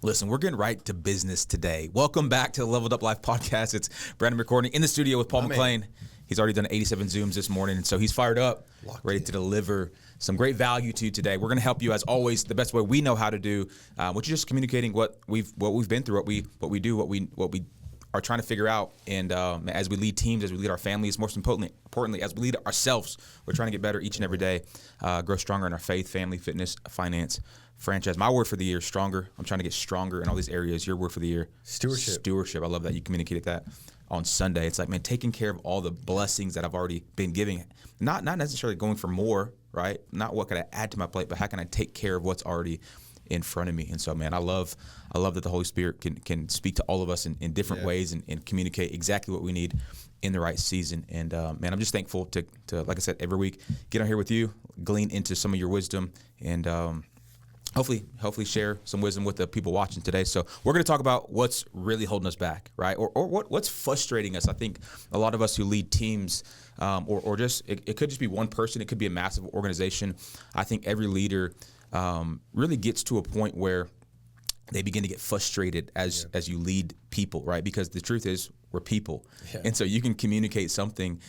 Listen, we're getting right to business today. Welcome back to the Leveled Up Life podcast. It's Branamier Courtney in the studio with Paul McClain. He's already done 87 Zooms this morning, and so he's fired up, ready to deliver some great value to you today. We're going to help you, as always, the best way we know how to do, which is just communicating what we've been through, what we do, what we are trying to figure out. And as we lead teams, as we lead our families, most importantly, as we lead ourselves, we're trying to get better each and every day, grow stronger in our faith, family, fitness, finance, franchise. My word for the year is stronger. I'm trying to get stronger in all these areas. Your word for the year, stewardship. I love that you communicated that on Sunday. It's like, man, taking care of all the blessings that I've already been giving, not necessarily going for more, right? Not what can I add to my plate, but how can I take care of what's already in front of me? And so, man, I love that the Holy Spirit can speak to all of us in different ways and communicate exactly what we need in the right season. And man, I'm just thankful to, like I said, every week get on here with you, glean into some of your wisdom, and hopefully share some wisdom with the people watching today. So we're going to talk about what's really holding us back, right? Or what's frustrating us. I think a lot of us who lead teams, or just it could just be one person. It could be a massive organization. I think every leader really gets to a point where they begin to get frustrated as you lead people, right? Because the truth is we're people. Yeah. And so you can communicate something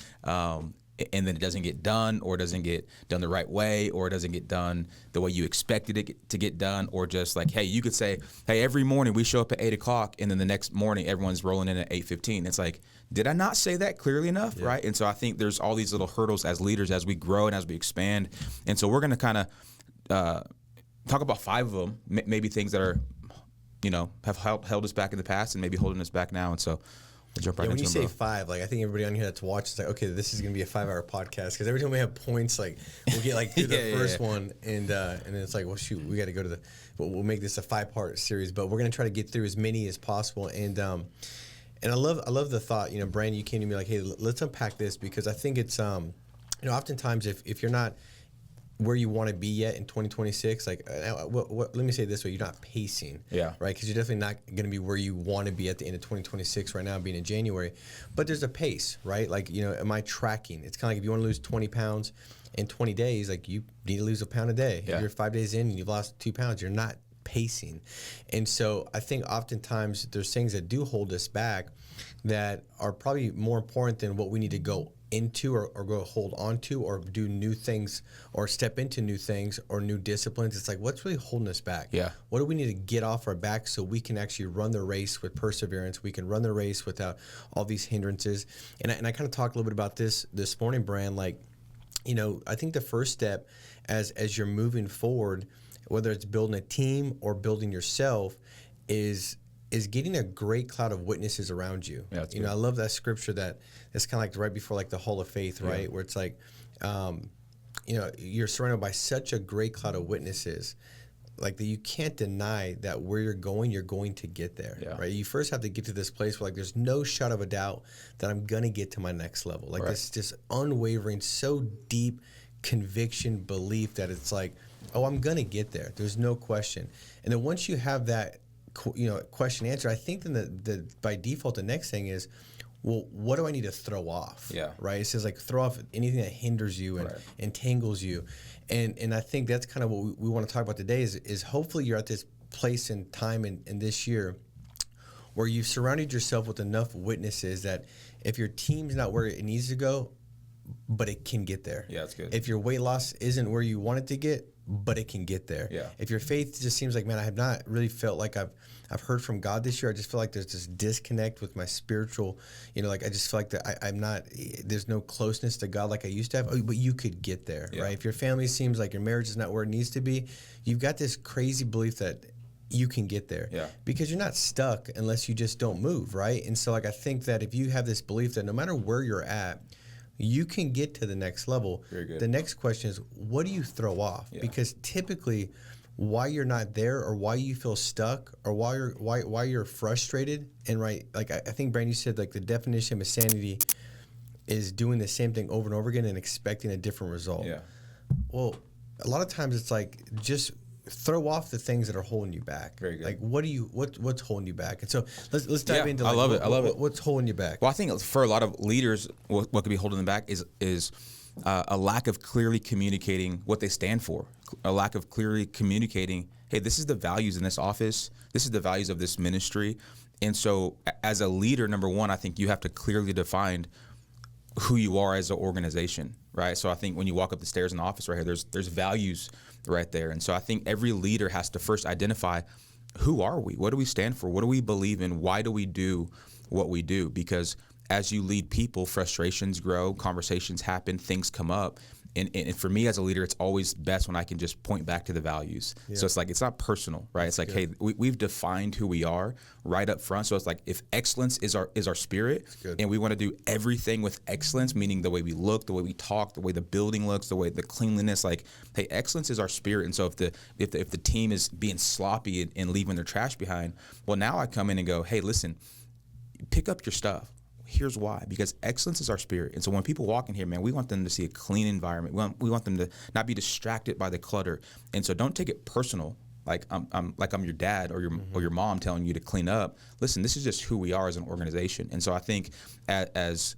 and then it doesn't get done, or it doesn't get done the right way, or it doesn't get done the way you expected it to get done, or just like, hey, you could say, hey, every morning we show up at 8 o'clock, and then the next morning everyone's rolling in at 8:15. It's like, did I not say that clearly enough, right? And so I think there's all these little hurdles as leaders as we grow and as we expand. And so we're going to kind of talk about 5 of them, maybe things that are, have held us back in the past and maybe holding us back now. And so jump right when into you say 5, like I think everybody on here that's watched is like, okay, this is gonna be a 5-hour podcast, because every time we have points, like we'll get like through the first one, and then it's like, well, shoot, we got to go to we'll make this a 5-part series, but we're gonna try to get through as many as possible. And I love the thought, Brandon, you came to me like, hey, let's unpack this, because I think it's oftentimes if you're not where you want to be yet in 2026, like let me say it this way, you're not pacing, right? Because you're definitely not going to be where you want to be at the end of 2026 right now, being in January, but there's a pace, right? Like, am I tracking? It's kind of like if you want to lose 20 pounds in 20 days, like you need to lose a pound a day. If you're 5 days in and you've lost 2 pounds, you're not pacing. And so I think oftentimes there's things that do hold us back that are probably more important than what we need to go into or go hold on to, or do new things, or step into new things or new disciplines. It's like, what's really holding us back? What do we need to get off our back so we can actually run the race with perseverance? We can run the race without all these hindrances. And I kind of talked a little bit about this morning, Brand. Like, I think the first step as you're moving forward, whether it's building a team or building yourself, is getting a great cloud of witnesses around you. I love that scripture that's kind of like right before like the Hall of Faith, right? Where it's like, you're surrounded by such a great cloud of witnesses, like that you can't deny that where you're going to get there, right? You first have to get to this place where like there's no shot of a doubt that I'm gonna get to my next level. Like this just unwavering, so deep conviction, belief that it's like, oh, I'm gonna get there. There's no question. And then once you have that question answer, I think then the by default the next thing is, well, what do I need to throw off? Right. It says like throw off anything that hinders you and entangles you, and I think that's kind of what we want to talk about today. Is hopefully you're at this place in time in this year where you've surrounded yourself with enough witnesses that if your team's not where it needs to go, but it can get there. That's good. If your weight loss isn't where you want it to get, but it can get there. If your faith just seems like, man, I have not really felt like I've heard from God this year. I just feel like there's this disconnect with my spiritual, like I just feel like that I'm not, there's no closeness to God like I used to have. Oh, but you could get there, right? If your family seems like your marriage is not where it needs to be, you've got this crazy belief that you can get there because you're not stuck unless you just don't move, right? And so like I think that if you have this belief that no matter where you're at, you can get to the next level. Very good. The next question is, what do you throw off? Because typically, why you're not there, or why you feel stuck, or why you're frustrated, and like I think Brandon, you said like the definition of insanity is doing the same thing over and over again and expecting a different result. Well, a lot of times it's like just throw off the things that are holding you back. Very good. Like what's holding you back? And so let's dive into. Like, I love it. What's holding you back? Well, I think for a lot of leaders, what could be holding them back is a lack of clearly communicating what they stand for, a lack of clearly communicating hey, this is the values in this office. This is the values of this ministry. And so as a leader, number one, I think you have to clearly define who you are as an organization, right? So I think when you walk up the stairs in the office right here, there's values right there. And so I think every leader has to first identify, who are we? What do we stand for? What do we believe in? Why do we do what we do? Because as you lead people, frustrations grow, conversations happen, things come up. And for me as a leader, it's always best when I can just point back to the values. Yeah. So it's like, it's not personal, right? It's like, hey, we've defined who we are right up front. So it's like, if excellence is our spirit, and we want to do everything with excellence, meaning the way we look, the way we talk, the way the building looks, the way the cleanliness, like, hey, excellence is our spirit. And so if the team is being sloppy and leaving their trash behind, well, now I come in and go, hey, listen, pick up your stuff. Here's why, because excellence is our spirit. And so when people walk in here, man, we want them to see a clean environment. We want them to not be distracted by the clutter. And so don't take it personal, like I'm your dad or your mom telling you to clean up. Listen, this is just who we are as an organization. And so I think as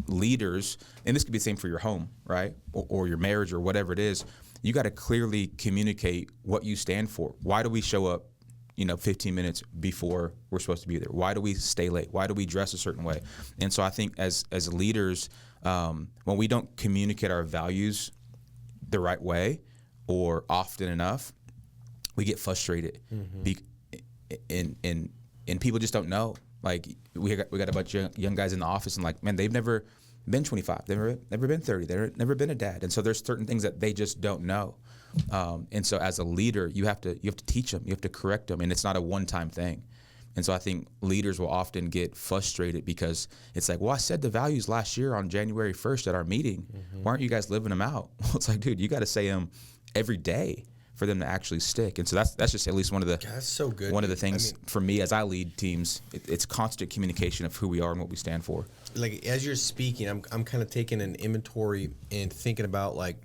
leaders, and this could be the same for your home, right, or your marriage or whatever it is, you got to clearly communicate what you stand for. Why do we show up 15 minutes before we're supposed to be there? Why do we stay late? Why do we dress a certain way? And so I think as leaders, when we don't communicate our values the right way or often enough, we get frustrated. And people just don't know. Like we got a bunch of young guys in the office, and like, man, they've never been 25, they've never been 30, they've never been a dad, and so there's certain things that they just don't know. And so as a leader, you have to teach them, you have to correct them, and it's not a one-time thing. And so I think leaders will often get frustrated because it's like, well, I said the values last year on January 1st at our meeting. Why aren't you guys living them out? Well, it's like, dude, you got to say them every day for them to actually stick. And so that's just at least one of the that's so good. One of the things for me as I lead teams, it's constant communication of who we are and what we stand for. Like as you're speaking, I'm kind of taking an inventory and thinking about like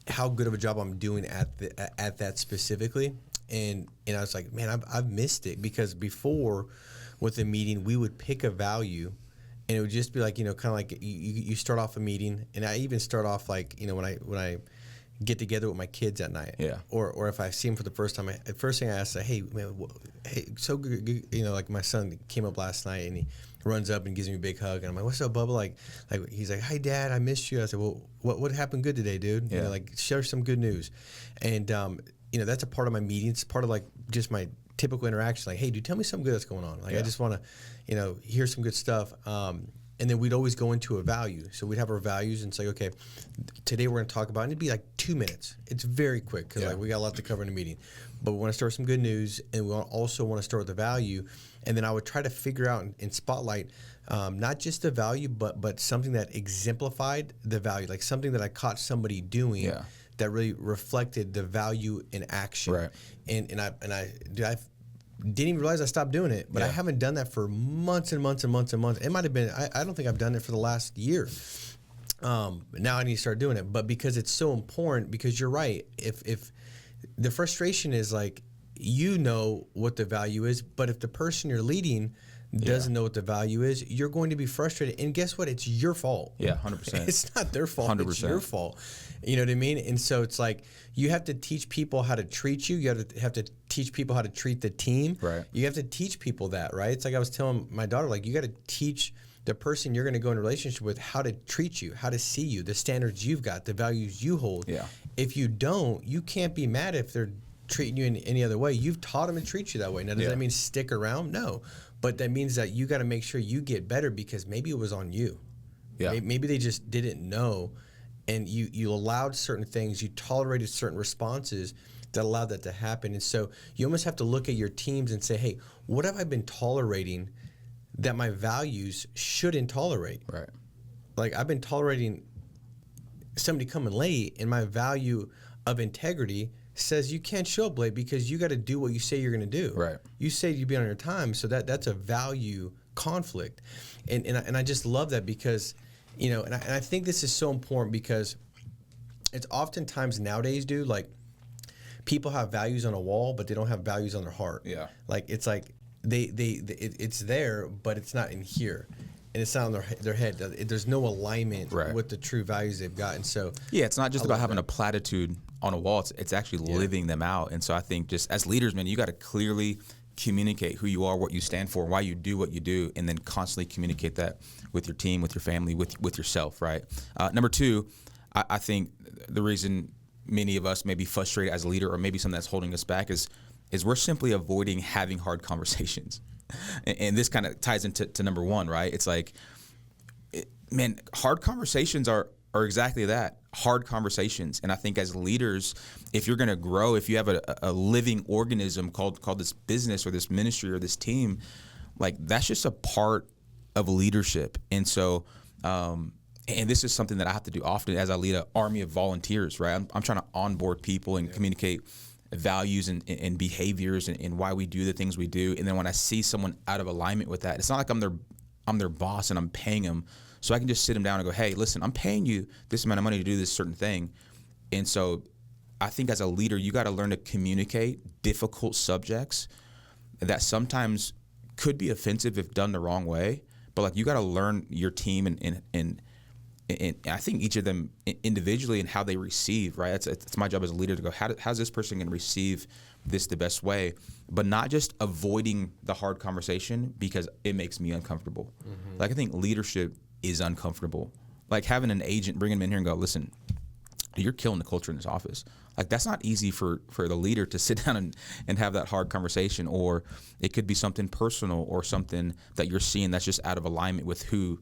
how good of a job I'm doing at that specifically. And I was like, man, I've missed it, because before with a meeting, we would pick a value, and it would just be like, kind of like you start off a meeting, and I even start off like, when I get together with my kids at night, or if I see them for the first time, the first thing I ask is, hey, man, hey, so good, like my son came up last night and he runs up and gives me a big hug, and I'm like, what's up, Bubba? Like he's like, hey, Dad, I missed you. I said, well, what happened good today, dude? Yeah. Like share some good news, and that's a part of my meetings, part of like just my typical interaction. Like, hey, dude, tell me something good that's going on. Like, I just want to, hear some good stuff. And then we'd always go into a value. So we'd have our values and say, okay, today we're going to talk about, and it'd be like 2 minutes. It's very quick because like we got a lot to cover in a meeting. But we want to start with some good news, and we also want to start with the value. And then I would try to figure out and spotlight not just the value, but something that exemplified the value, like something that I caught somebody doing that really reflected the value in action. Right. And I didn't even realize I stopped doing it, but I haven't done that for months and months and months and months. It might have been, I don't think I've done it for the last year. Now I need to start doing it, but because it's so important, because you're right. If the frustration is like, what the value is, but if the person you're leading doesn't know what the value is, you're going to be frustrated. And guess what? It's your fault. Yeah, 100%. It's not their fault. 100%. It's your fault. You know what I mean? And so it's like, you have to teach people how to treat you. You have to teach people how to treat the team. Right. You have to teach people that, right? It's like I was telling my daughter, like, you got to teach the person you're going to go in a relationship with how to treat you, how to see you, the standards you've got, the values you hold. Yeah. If you don't, you can't be mad if they're treating you in any other way. You've taught them to treat you that way. Now, does that mean stick around? No. But that means that you got to make sure you get better, because maybe it was on you. Yeah. Maybe they just didn't know, and you allowed certain things, you tolerated certain responses that allowed that to happen. And so you almost have to look at your teams and say, hey, what have I been tolerating that my values shouldn't tolerate? Right. Like, I've been tolerating somebody coming late, and my value of integrity says you can't show up late because you got to do what you say you're going to do. Right. You say you'd be on your time, so that's a value conflict, and I just love that, because and I think this is so important, because it's oftentimes nowadays, dude, like, people have values on a wall, but they don't have values on their heart. Yeah. Like, it's like it's there, but it's not in here. and it's not on their head. There's no alignment with the true values they've got. And so it's not just about having a platitude on a wall. It's actually living them out. And so I think just as leaders, man, you got to clearly communicate who you are, what you stand for, why you do what you do, and then constantly communicate that with your team, with your family, with yourself, right? Number two, I think the reason many of us may be frustrated as a leader, or maybe something that's holding us back, is we're simply avoiding having hard conversations. And this kind of ties into number one, right? It's like, man, hard conversations are exactly that, hard conversations. And I think as leaders, if you're going to grow, if you have a living organism called this business or this ministry or this team, like that's just a part of leadership. And so, and this is something that I have to do often as I lead an army of volunteers, right? I'm trying to onboard people and communicate values and behaviors and why we do the things we do. And then when I see someone out of alignment with that, it's not like I'm their boss and I'm paying them. So I can just sit them down and go, hey, listen, I'm paying you this amount of money to do this certain thing. And so I think as a leader, you got to learn to communicate difficult subjects that sometimes could be offensive if done the wrong way. But like you got to learn your team and I think each of them individually and how they receive, right? It's my job as a leader to go, how's this person going to receive this the best way? But not just avoiding the hard conversation because it makes me uncomfortable. Mm-hmm. Like I think leadership is uncomfortable. Like having an agent, bring them in here and go, listen, you're killing the culture in this office. Like that's not easy for the leader to sit down and have that hard conversation. Or it could be something personal or something that you're seeing that's just out of alignment with who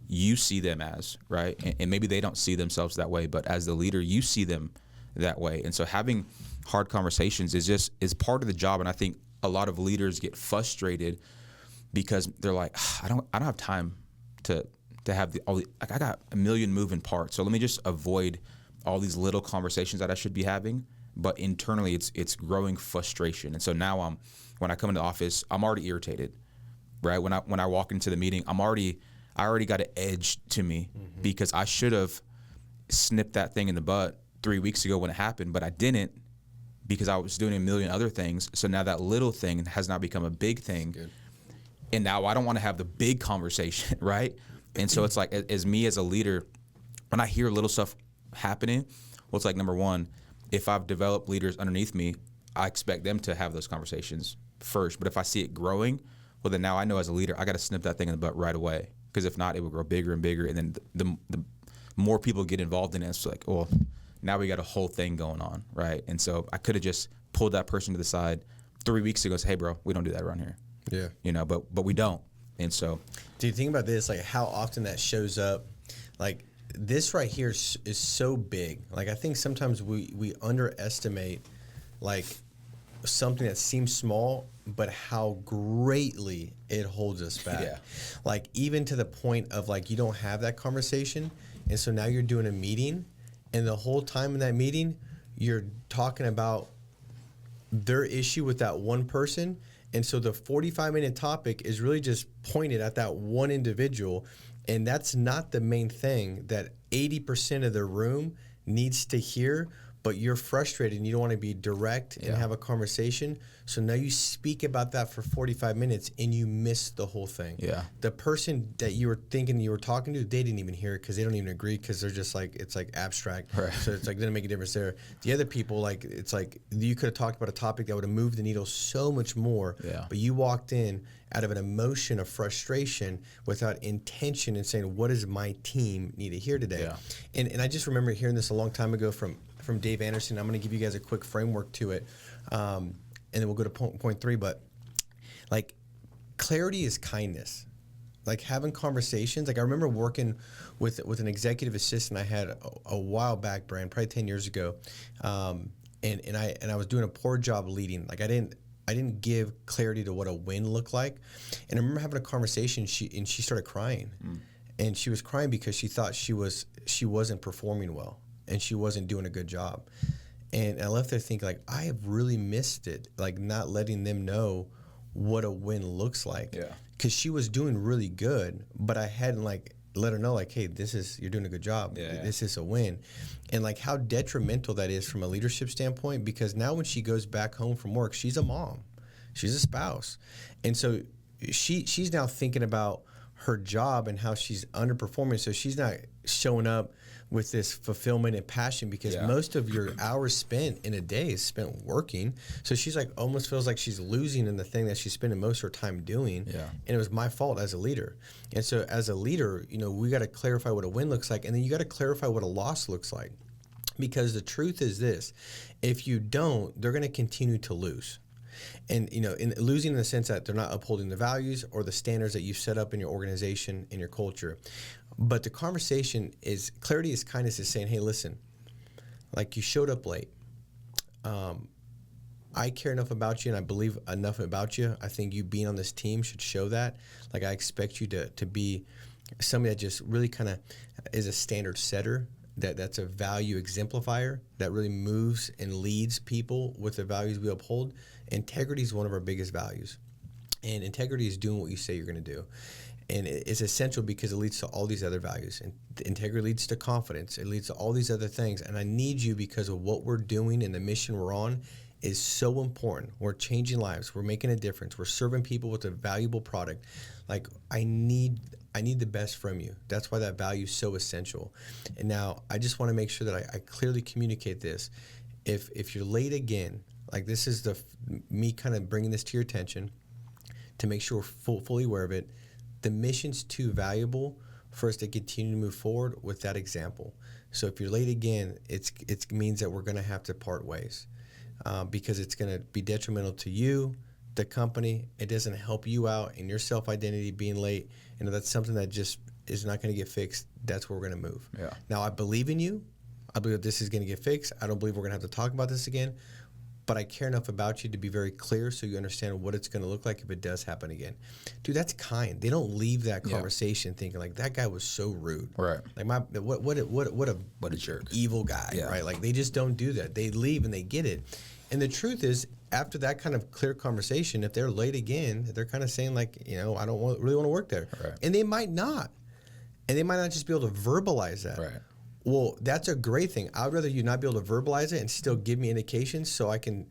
you see them as, right? And maybe they don't see themselves that way, but as the leader, you see them that way. And so having hard conversations is part of the job. And I think a lot of leaders get frustrated because they're like, I don't have time to have I got a million moving parts. So let me just avoid all these little conversations that I should be having. But internally, it's growing frustration. And so now when I come into the office, I'm already irritated, right? When I walk into the meeting, I already got an edge to me because I should have snipped that thing in the butt 3 weeks ago when it happened, but I didn't because I was doing a million other things. So now that little thing has now become a big thing. And now I don't want to have the big conversation, right? And so it's like, as me as a leader, when I hear little stuff happening, well, it's like, number one, if I've developed leaders underneath me, I expect them to have those conversations first. But if I see it growing, well, then now I know as a leader, I got to snip that thing in the butt right away. Because if not, it will grow bigger and bigger. And then the more people get involved in it, it's like, well, now we got a whole thing going on, right? And so I could have just pulled that person to the side 3 weeks ago and said, hey, bro, we don't do that around here. Yeah. You know, but we don't. And so. Do you think about this, like how often that shows up? Like this right here is so big. Like I think sometimes we underestimate like something that seems small, but how greatly it holds us back. Yeah. Like even to the point of like you don't have that conversation, and so now you're doing a meeting, and the whole time in that meeting, you're talking about their issue with that one person, and so the 45-minute topic is really just pointed at that one individual, and that's not the main thing that 80% of the room needs to hear. But you're frustrated and you don't want to be direct and have a conversation. So now you speak about that for 45 minutes and you miss the whole thing. Yeah. The person that you were thinking you were talking to, they didn't even hear it because they don't even agree because they're just like, it's like abstract. Right. So it's like, didn't make a difference there. The other people, like, it's like you could have talked about a topic that would have moved the needle so much more. Yeah. But you walked in out of an emotion of frustration without intention and saying, what does my team need to hear today? Yeah. And I just remember hearing this a long time ago from Dave Anderson. I'm going to give you guys a quick framework to it, and then we'll go to point three. But like, clarity is kindness. Like having conversations. Like I remember working with an executive assistant I had a while back, Brian, probably 10 years ago, and I was doing a poor job leading. Like I didn't give clarity to what a win looked like. And I remember having a conversation. She started crying, and she was crying because she thought she wasn't performing well. And she wasn't doing a good job. And I left there thinking, like, I have really missed it, like not letting them know what a win looks like. Yeah. Because she was doing really good, but I hadn't, like, let her know, like, hey, you're doing a good job. Yeah. This is a win. And, like, how detrimental that is from a leadership standpoint, because now when she goes back home from work, she's a mom. She's a spouse. And so she's now thinking about her job and how she's underperforming. So she's not showing up with this fulfillment and passion because most of your hours spent in a day is spent working. So she's like, almost feels like she's losing in the thing that she's spending most of her time doing. Yeah. And it was my fault as a leader. And so as a leader, you know, we got to clarify what a win looks like. And then you got to clarify what a loss looks like. Because the truth is this, if you don't, they're going to continue to lose. And, you know, in losing in the sense that they're not upholding the values or the standards that you've set up in your organization, in your culture. But the conversation is, clarity is kindness is saying, hey, listen, like you showed up late. I care enough about you and I believe enough about you. I think you being on this team should show that. Like I expect you to be somebody that just really kind of is a standard setter. That's a value exemplifier that really moves and leads people with the values we uphold. Integrity is one of our biggest values. And integrity is doing what you say you're going to do. And it's essential because it leads to all these other values. And integrity leads to confidence. It leads to all these other things. And I need you because of what we're doing and the mission we're on is so important. We're changing lives. We're making a difference. We're serving people with a valuable product. Like I need the best from you. That's why that value is so essential. And now I just want to make sure that I clearly communicate this. If you're late again, like this is me kind of bringing this to your attention to make sure we're fully aware of it. The mission's too valuable for us to continue to move forward with that example. So if you're late again, it means that we're going to have to part ways because it's going to be detrimental to you, the company. It doesn't help you out in your self-identity being late. You know, that's something that just is not going to get fixed. That's where we're going to move. Yeah. Now, I believe in you. I believe that this is going to get fixed. I don't believe we're going to have to talk about this again. But I care enough about you to be very clear so you understand what it's going to look like if it does happen again. Dude, that's kind. They don't leave that conversation thinking like that guy was so rude. Right. Like what a jerk. Evil guy, right? Like they just don't do that. They leave and they get it. And the truth is, after that kind of clear conversation, if they're late again, they're kind of saying like, you know, I don't really want to work there. Right. And they might not. And they might not just be able to verbalize that. Right. Well, that's a great thing. I'd rather you not be able to verbalize it and still give me indications so I can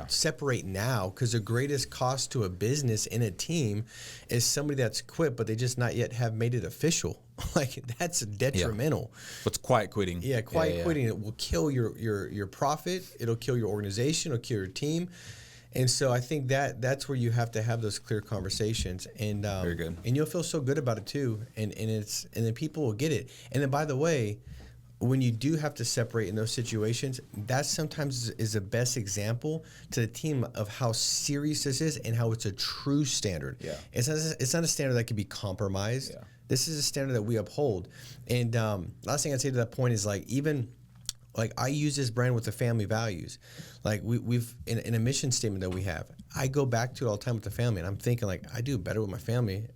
separate now, because the greatest cost to a business in a team is somebody that's quit, but they just not yet have made it official. Like that's detrimental. What's quiet quitting? Yeah, quiet quitting. It will kill your profit. It'll kill your organization. It'll kill your team. And so I think that's where you have to have those clear conversations, and very good. And you'll feel so good about it too, and then people will get it. And then by the way, when you do have to separate in those situations, that sometimes is the best example to the team of how serious this is and how it's a true standard. Yeah. It's not a standard that can be compromised. Yeah. This is a standard that we uphold. And last thing I'd say to that point is like I use this brand with the family values. Like we've in a mission statement that we have, I go back to it all the time with the family, and I'm thinking like I do better with my family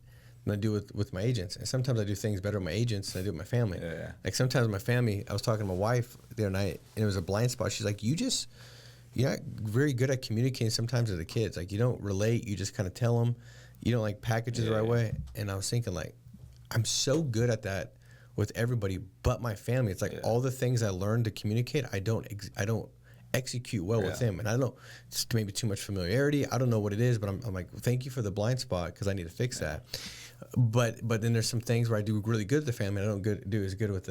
than I do with my agents. And sometimes I do things better with my agents than I do with my family. Yeah. Like sometimes my family, I was talking to my wife the other night, and it was a blind spot. She's like, you're not very good at communicating sometimes with the kids. Like you don't relate, you just kind of tell them. You don't like package it the right way. And I was thinking like, I'm so good at that with everybody but my family. It's like all the things I learned to communicate, I don't execute well with them. And I don't know, it's maybe too much familiarity. I don't know what it is, but I'm like, thank you for the blind spot because I need to fix that. But then there's some things where I do really good with the family. I don't do as good with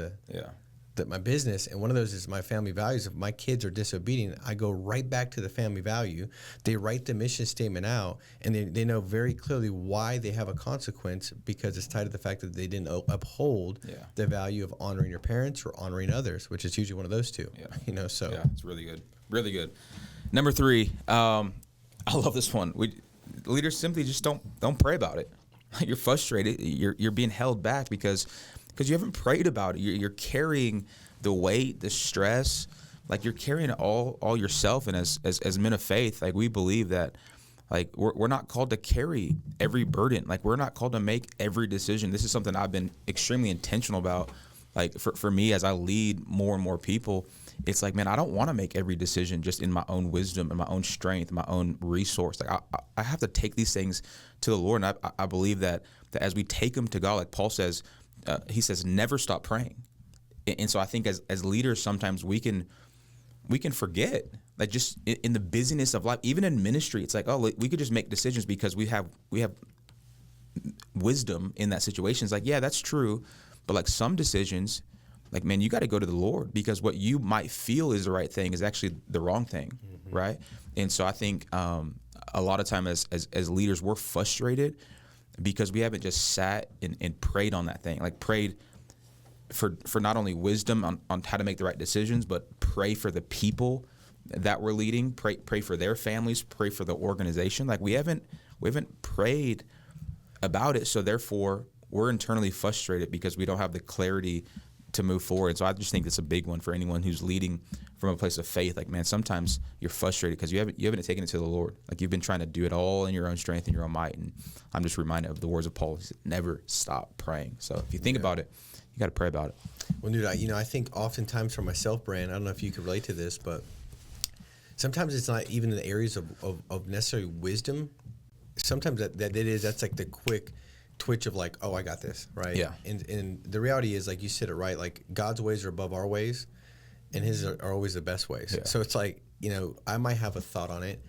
my business. And one of those is my family values. If my kids are disobedient, I go right back to the family value. They write the mission statement out, and they know very clearly why they have a consequence, because it's tied to the fact that they didn't uphold the value of honoring your parents or honoring others, which is usually one of those two. Yeah. You know, so it's really good. Really good. Number 3, I love this one. Leaders simply just don't pray about it. You're frustrated. You're being held back because you haven't prayed about it. You're carrying the weight, the stress, like you're carrying it all yourself. And as men of faith, like we believe that, like we're not called to carry every burden. Like we're not called to make every decision. This is something I've been extremely intentional about. Like for me, as I lead more and more people, it's like, man, I don't want to make every decision just in my own wisdom and my own strength, my own resource. Like I have to take these things to the Lord, and I believe that as we take them to God, like Paul says. He says, never stop praying. And so I think as leaders, sometimes we can forget, like just in the busyness of life, even in ministry, it's like, oh, we could just make decisions because we have wisdom in that situation. It's like, yeah, that's true. But like some decisions, like, man, you got to go to the Lord, because what you might feel is the right thing is actually the wrong thing. Right. And so I think a lot of time as leaders, we're frustrated because we haven't just sat and prayed on that thing, like prayed for not only wisdom on how to make the right decisions, but pray for the people that we're leading, pray for their families, pray for the organization. Like we haven't prayed about it. So therefore we're internally frustrated because we don't have the clarity to move forward. So I just think it's a big one for anyone who's leading from a place of faith. Like, man, sometimes you're frustrated because you haven't taken it to the Lord. Like you've been trying to do it all in your own strength and your own might. And I'm just reminded of the words of Paul. He said, never stop praying. So if you think about it, you got to pray about it. Well, dude, I think oftentimes for myself, Brand, I don't know if you could relate to this, but sometimes it's not even in the areas of necessarily wisdom. Sometimes that's like the quick twitch of like, oh, I got this, right? Yeah. And the reality is, like you said it right, like God's ways are above our ways, and His are always the best ways. Yeah. So it's like, I might have a thought on it,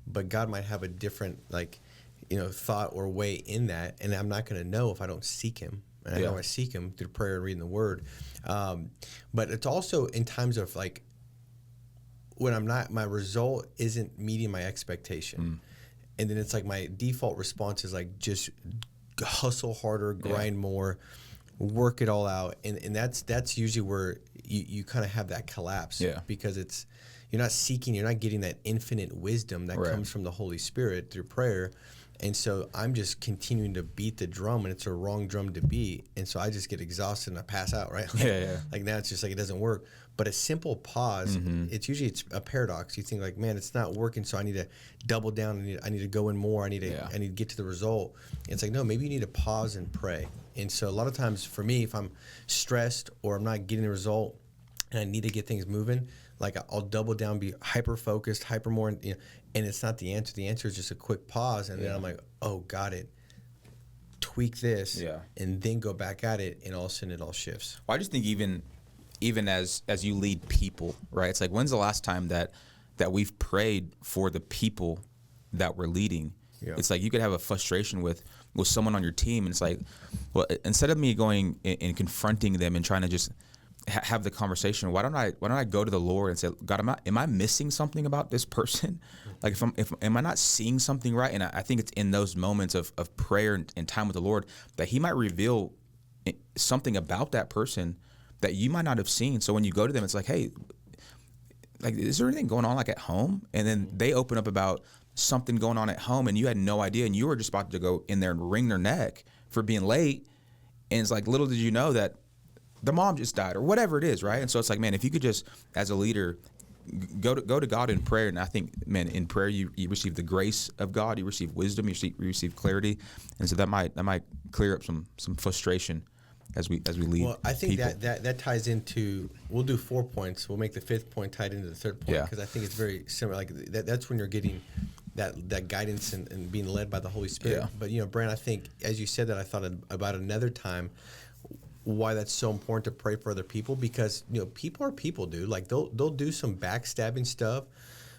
but God might have a different thought or way in that, and I'm not going to know if I don't seek Him. And I know I seek Him through prayer and reading the Word. But it's also in times of like when my result isn't meeting my expectation. And then it's like my default response is like just hustle harder, grind more, work it all out. And that's usually where you kind of have that collapse. Yeah. Because you're not getting that infinite wisdom that comes from the Holy Spirit through prayer. And so I'm just continuing to beat the drum, and it's a wrong drum to beat. And so I just get exhausted and I pass out, right? Like now it's just like it doesn't work. But a simple pause, it's a paradox. You think like, man, it's not working, so I need to double down. I need to go in more. I need to get to the result. And it's like, no, maybe you need to pause and pray. And so a lot of times for me, if I'm stressed or I'm not getting the result and I need to get things moving, like I'll double down, be hyper focused, hyper more, and it's not the answer. The answer is just a quick pause, and then I'm like, oh, got it. Tweak this, and then go back at it, and all of a sudden it all shifts. Well, I just think even as you lead people, right? It's like, when's the last time that we've prayed for the people that we're leading? Yeah. It's like you could have a frustration with someone on your team, and it's like, well, instead of me going and confronting them and trying to just have the conversation, why don't I go to the Lord and say, God, am I missing something about this person? Like am I not seeing something right? And I think it's in those moments of prayer and time with the Lord that He might reveal something about that person that you might not have seen. So when you go to them, it's like, hey, like, is there anything going on like at home? And then they open up about something going on at home, and you had no idea, and you were just about to go in there and wring their neck for being late. And it's like, little did you know that the mom just died or whatever it is, right? And so it's like, man, if you could just, as a leader, go to God in prayer. And I think, man, in prayer you receive the grace of God, you receive wisdom, you receive clarity, and so that might clear up some frustration as we lead. Well, I think people. that ties into. We'll do 4 points. We'll make the 5th point tied into the 3rd point, because I think it's very similar. Like that's when you're getting that guidance and being led by the Holy Spirit. Yeah. But Brand, I think as you said that, I thought about another time why that's so important to pray for other people, because people are people, dude. Like they'll do some backstabbing stuff.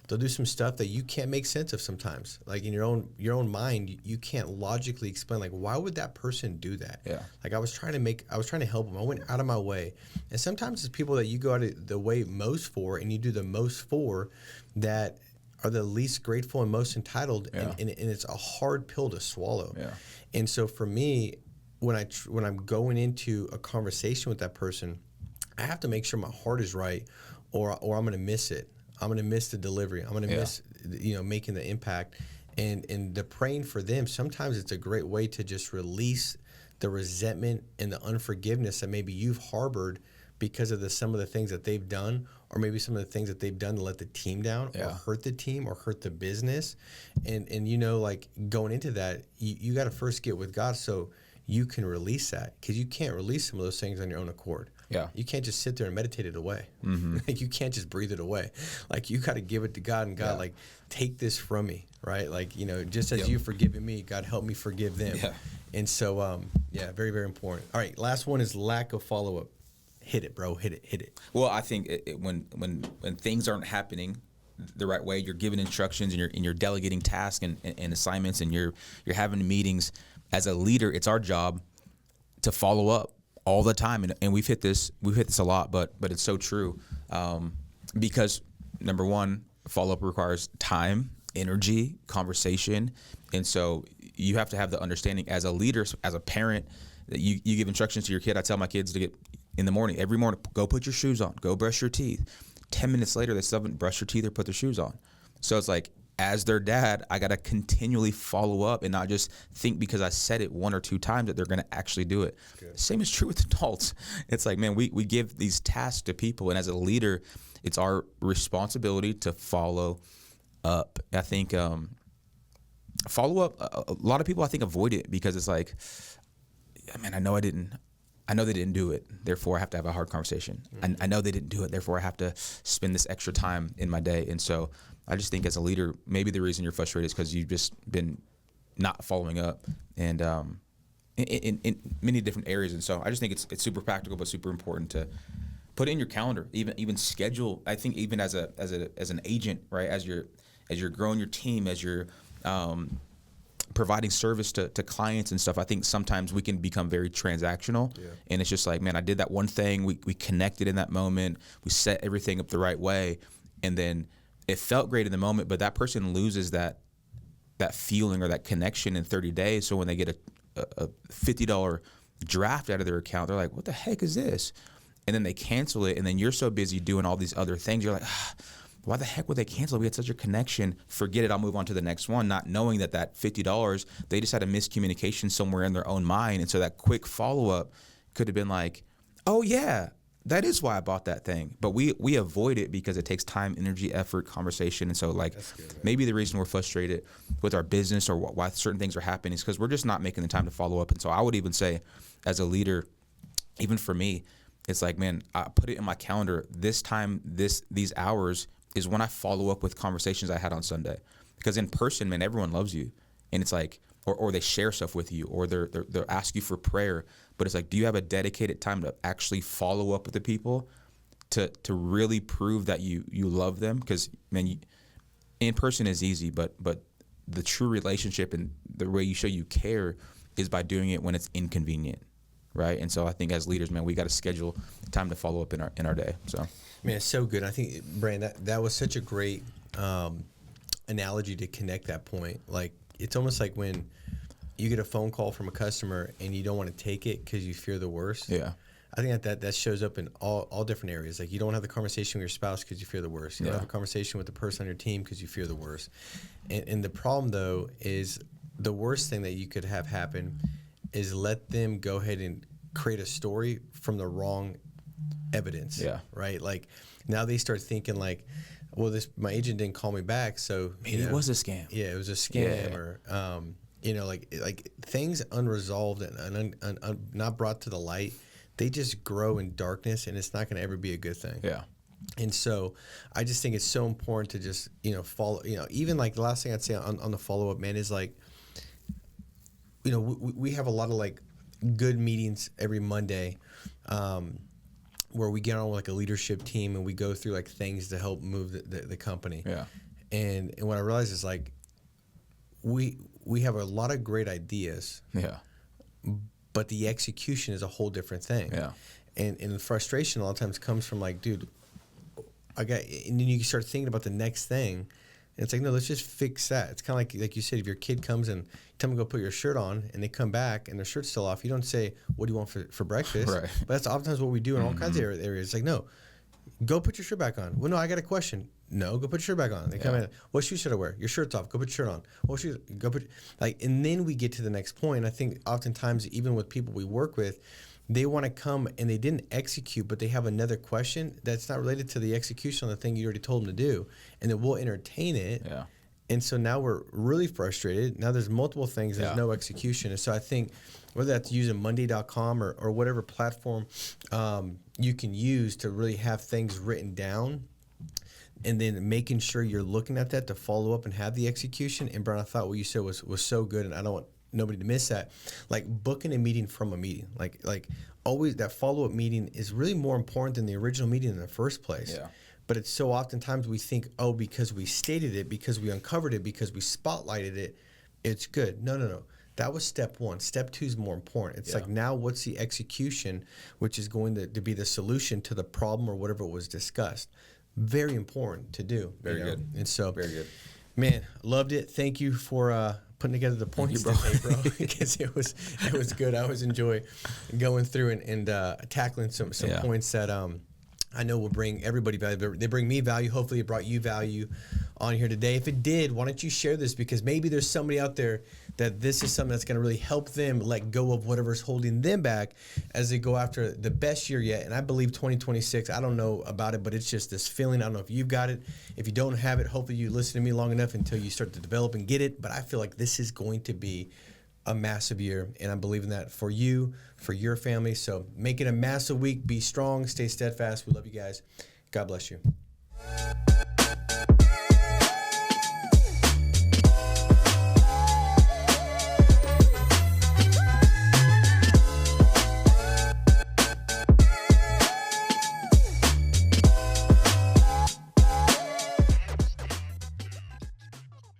They'll do some stuff that you can't make sense of sometimes. Like in your own mind, you can't logically explain, like, why would that person do that? Yeah. Like I was trying to help them. I went out of my way. And sometimes it's people that you go out of the way most for, and you do the most for, that are the least grateful and most entitled. Yeah. And it's a hard pill to swallow. Yeah. And so for me, when I'm going into a conversation with that person, I have to make sure my heart is right, or I'm going to miss it. I'm going to miss the delivery. I'm going to miss, making the impact. And the praying for them, sometimes it's a great way to just release the resentment and the unforgiveness that maybe you've harbored because of some of the things that they've done, or maybe some of the things that they've done to let the team down, or hurt the team, or hurt the business. And like going into that, you got to first get with God so you can release that, because you can't release some of those things on your own accord. Yeah, you can't just sit there and meditate it away. Mm-hmm. Like you can't just breathe it away. Like you got to give it to God, and God, like, take this from me, right? Like just as you've forgiven me, God, help me forgive them. Yeah. And so very, very important. All right, last one is lack of follow up. Hit it, bro. Hit it. Well, I think when things aren't happening the right way. You're giving instructions and you're delegating tasks and assignments, and you're having meetings. As a leader, it's our job to follow up all the time. And we've hit this a lot, but it's so true. Because number one, follow up requires time, energy, conversation. And so you have to have the understanding as a leader, as a parent, that you give instructions to your kid. I tell my kids to get in the morning, every morning, go put your shoes on, go brush your teeth. 10 minutes later, they still haven't brushed their teeth or put their shoes on. So it's like, as their dad, I got to continually follow up and not just think because I said it one or two times that they're going to actually do it. Same is true with adults. It's like, man, we give these tasks to people, and as a leader, it's our responsibility to follow up. I think follow up, a lot of people I think avoid it because it's like, man, I know they didn't do it, therefore I have to have a hard conversation. I know they didn't do it, therefore I have to spend this extra time in my day. And so I just think as a leader, maybe the reason you're frustrated is because you've just been not following up, and in many different areas. And so I just think it's super practical, but super important to put it in your calendar, even schedule. I think even as an agent, right, as you're growing your team, as you're providing service to clients and stuff, I think sometimes we can become very transactional. And it's just like, man, I did that one thing, we connected in that moment, we set everything up the right way, and then it felt great in the moment, but that person loses that feeling or that connection in 30 days. So when they get a $50 draft out of their account, they're like, what the heck is this? And then they cancel it, and then you're so busy doing all these other things, you're like, why the heck would they cancel? We had such a connection. Forget it, I'll move on to the next one, not knowing that $50, they just had a miscommunication somewhere in their own mind. And so that quick follow-up could have been like, oh yeah, that is why I bought that thing. But we avoid it because it takes time, energy, effort, conversation. And so like maybe the reason we're frustrated with our business or why certain things are happening is because we're just not making the time to follow up. And so I would even say as a leader, even for me, it's like, man, I put it in my calendar. This time, these hours is when I follow up with conversations I had on Sunday. Because in person, man, everyone loves you. And it's like, or they share stuff with you, or they'll ask you for prayer. But it's like, do you have a dedicated time to actually follow up with the people to really prove that you love them? Because, man, in person is easy, but the true relationship and the way you show you care is by doing it when it's inconvenient, right? And so I think as leaders, man, we got to schedule time to follow up in our day. So, man, it's so good. I think, Brand, that was such a great analogy to connect that point. Like, it's almost like when you get a phone call from a customer and you don't want to take it because you fear the worst. Yeah. I think that shows up in all different areas. Like, you don't want to have the conversation with your spouse because you fear the worst. You don't have a conversation with the person on your team because you fear the worst. And the problem, though, is the worst thing that you could have happen is let them go ahead and create a story from the wrong evidence. Yeah. Right? Like, now they start thinking like, well, my agent didn't call me back, so maybe it was a scam. Yeah, it was a scam, or like things unresolved and not brought to the light, they just grow in darkness, and it's not going to ever be a good thing. Yeah. And so I just think it's so important to just, follow, even like the last thing I'd say on the follow-up, man, is like, we have a lot of like good meetings every Monday, where we get on with like a leadership team and we go through like things to help move the company. Yeah. And what I realized is like, we have a lot of great ideas. Yeah. But the execution is a whole different thing. Yeah. And the frustration a lot of times comes from like, dude, and then you start thinking about the next thing. And it's like, no, let's just fix that. It's kind of like you said, if your kid comes and tell them to go put your shirt on and they come back and their shirt's still off, you don't say, what do you want for breakfast? Right. But that's oftentimes what we do in all kinds of areas. It's like, no, go put your shirt back on. Well, no, I got a question. No, go put your shirt back on. They come in, what shoes should I wear? Your shirt's off. Go put your shirt on. What shoes? Go put, and then we get to the next point. I think oftentimes, even with people we work with, they want to come and they didn't execute, but they have another question that's not related to the execution on the thing you already told them to do, and then we'll entertain it. Yeah. And so now we're really frustrated. Now there's multiple things, there's no execution. And so I think whether that's using Monday.com or whatever platform you can use to really have things written down, and then making sure you're looking at that to follow up and have the execution. And Brian, I thought what you said was so good, and I don't want nobody to miss that. Like, booking a meeting from a meeting. Like always, that follow-up meeting is really more important than the original meeting in the first place. Yeah. But it's so oftentimes we think, oh, because we stated it, because we uncovered it, because we spotlighted it, it's good. No. That was step one. Step two is more important. It's like, now what's the execution, which is going to be the solution to the problem or whatever was discussed. Very important to do. Very good. And so, very good. Man, loved it. Thank you for putting together the points today, bro. Because it was good. I always enjoy going through and tackling some points that I know will bring everybody value. They bring me value. Hopefully it brought you value on here today. If it did, why don't you share this? Because maybe there's somebody out there that this is something that's going to really help them let go of whatever's holding them back as they go after the best year yet. And I believe 2026, I don't know about it, but it's just this feeling. I don't know if you've got it. If you don't have it, hopefully you listen to me long enough until you start to develop and get it. But I feel like this is going to be a massive year, and I'm believing that for you, for your family. So make it a massive week. Be strong. Stay steadfast. We love you guys. God bless you.